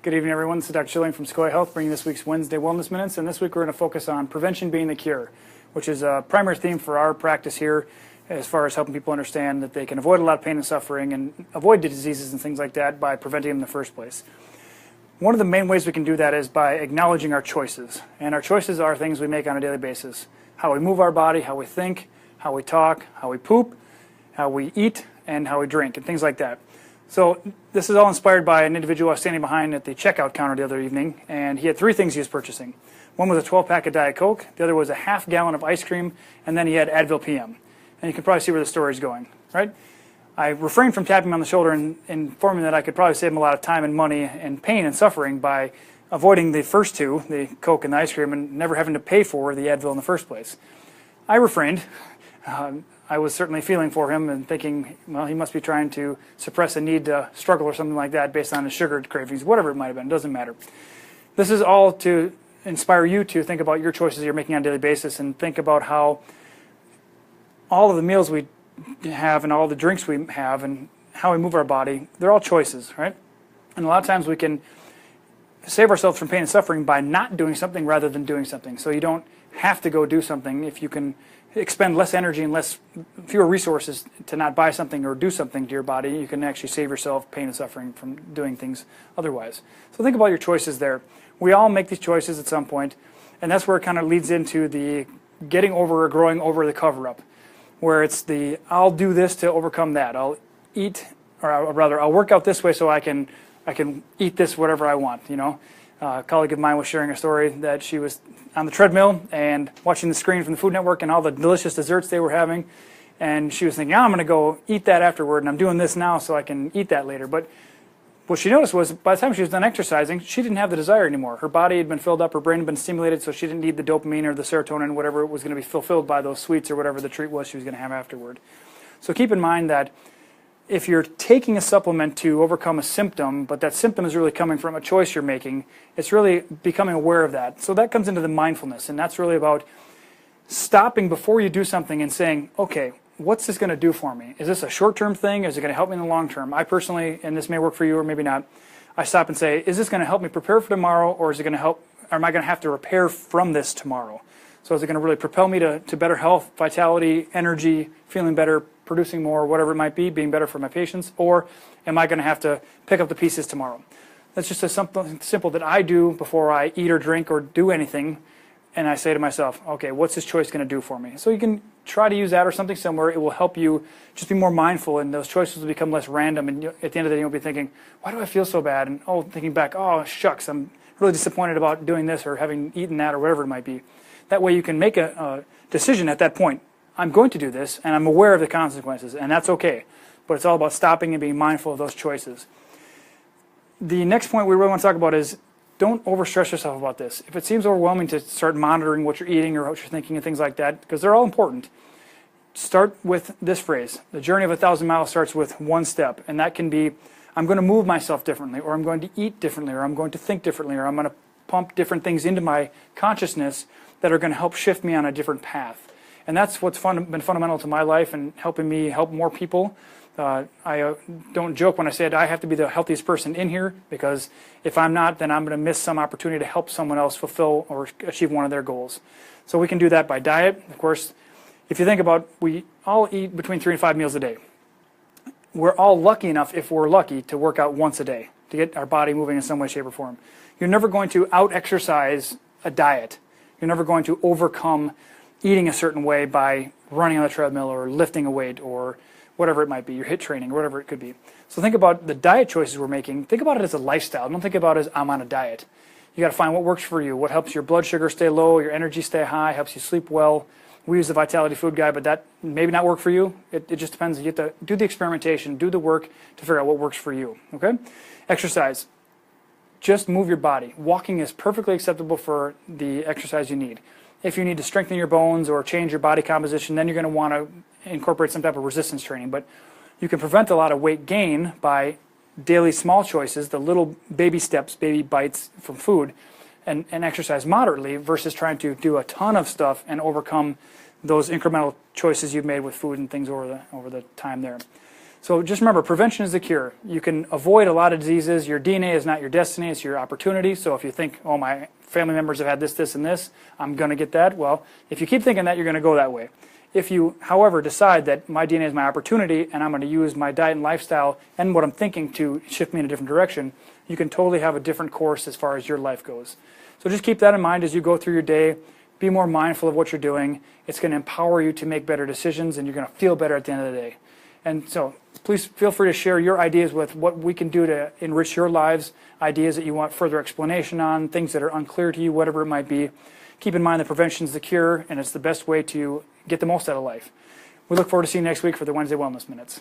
Good evening, everyone. This is Dr. Schilling from Sequoia Health, bringing this week's Wednesday Wellness Minutes. And this week we're going to focus on prevention being the cure, which is a primary theme for our practice here as far as helping people understand that they can avoid a lot of pain and suffering and avoid diseases and things like that by preventing them in the first place. One of the main ways we can do that is by acknowledging our choices. And our choices are things we make on a daily basis. How we move our body, how we think, how we talk, how we poop, how we eat, and how we drink, and things like that. So this is all inspired by an individual I was standing behind at the checkout counter the other evening, and he had three things he was purchasing. One was a 12-pack of Diet Coke, the other was a half-gallon of ice cream, and then he had Advil PM. And you can probably see where the story is going, right? I refrained from tapping him on the shoulder and informing him that I could probably save him a lot of time and money and pain and suffering by avoiding the first two, the Coke and the ice cream, and never having to pay for the Advil in the first place. I refrained. I was certainly feeling for him and thinking, well, he must be trying to suppress a need to struggle or something like that based on his sugar cravings, whatever it might have been, doesn't matter. This is all to inspire you to think about your choices you're making on a daily basis and think about how all of the meals we have and all the drinks we have and how we move our body, they're all choices, right? And a lot of times we can save ourselves from pain and suffering by not doing something rather than doing something. So you don't have to go do something if you can expend less energy and fewer resources to not buy something or do something to your body. You can actually save yourself pain and suffering from doing things otherwise. So think about your choices there. We all make these choices at some point, and that's where it kind of leads into the getting over or growing over the cover-up, where it's the I'll do this to overcome that. I'll eat, or rather I'll work out this way so I can eat this whatever I want, you know. A colleague of mine was sharing a story that she was on the treadmill and watching the screen from the Food Network and all the delicious desserts they were having, and she was thinking, I'm going to go eat that afterward, and I'm doing this now so I can eat that later. But what she noticed was by the time she was done exercising, she didn't have the desire anymore. Her body had been filled up, her brain had been stimulated, so she didn't need the dopamine or the serotonin, whatever was going to be fulfilled by those sweets or whatever the treat was she was going to have afterward. So keep in mind that if you're taking a supplement to overcome a symptom, but that symptom is really coming from a choice you're making, it's really becoming aware of that. So that comes into the mindfulness, and that's really about stopping before you do something and saying, okay, what's this going to do for me? Is this a short-term thing? Is it going to help me in the long term? I personally, and this may work for you or maybe not, I stop and say, is this going to help me prepare for tomorrow, or is it going to help, or am I going to have to repair from this tomorrow? So is it going to really propel me to better health, vitality, energy, feeling better, producing more, whatever it might be, being better for my patients, or am I going to have to pick up the pieces tomorrow? That's just something simple that I do before I eat or drink or do anything, and I say to myself, okay, what's this choice going to do for me? So you can try to use that or something similar. It will help you just be more mindful, and those choices will become less random, and at the end of the day you'll be thinking, why do I feel so bad? And thinking back, oh shucks, I'm really disappointed about doing this or having eaten that or whatever it might be. That way you can make a decision at that point. I'm going to do this, and I'm aware of the consequences, and that's okay. But it's all about stopping and being mindful of those choices. The next point we really want to talk about is don't overstress yourself about this. If it seems overwhelming to start monitoring what you're eating or what you're thinking and things like that, because they're all important, start with this phrase. The journey of 1,000 miles starts with one step, and that can be I'm going to move myself differently, or I'm going to eat differently, or I'm going to think differently, or I'm going to pump different things into my consciousness that are going to help shift me on a different path. And that's what's been fundamental to my life and helping me help more people. I don't joke when I say I have to be the healthiest person in here, because if I'm not, then I'm going to miss some opportunity to help someone else fulfill or achieve one of their goals. So we can do that by diet. Of course, if you think about, we all eat between 3 and 5 meals a day. We're all lucky enough, if we're lucky, to work out once a day, to get our body moving in some way, shape, or form. You're never going to out-exercise a diet. You're never going to overcome eating a certain way by running on the treadmill or lifting a weight or whatever it might be, your HIIT training or whatever it could be. So think about the diet choices we're making. Think about it as a lifestyle. Don't think about it as I'm on a diet. You got to find what works for you, what helps your blood sugar stay low, your energy stay high, helps you sleep well. We use the Vitality Food Guide, but that maybe not work for you. It just depends. You have to do the experimentation, do the work to figure out what works for you. Okay? Exercise. Just move your body. Walking is perfectly acceptable for the exercise you need. If you need to strengthen your bones or change your body composition, then you're going to want to incorporate some type of resistance training. But you can prevent a lot of weight gain by daily small choices, the little baby steps, baby bites from food, and exercise moderately versus trying to do a ton of stuff and overcome those incremental choices you've made with food and things over the time there. So just remember, prevention is the cure. You can avoid a lot of diseases. Your DNA is not your destiny, it's your opportunity. So if you think, oh, my family members have had this, this, and this, I'm going to get that. Well, if you keep thinking that, you're going to go that way. If you, however, decide that my DNA is my opportunity and I'm going to use my diet and lifestyle and what I'm thinking to shift me in a different direction, you can totally have a different course as far as your life goes. So just keep that in mind as you go through your day. Be more mindful of what you're doing. It's going to empower you to make better decisions, and you're going to feel better at the end of the day. And so please feel free to share your ideas with what we can do to enrich your lives, ideas that you want further explanation on, things that are unclear to you, whatever it might be. Keep in mind that prevention is the cure, and it's the best way to get the most out of life. We look forward to seeing you next week for the Wednesday Wellness Minutes.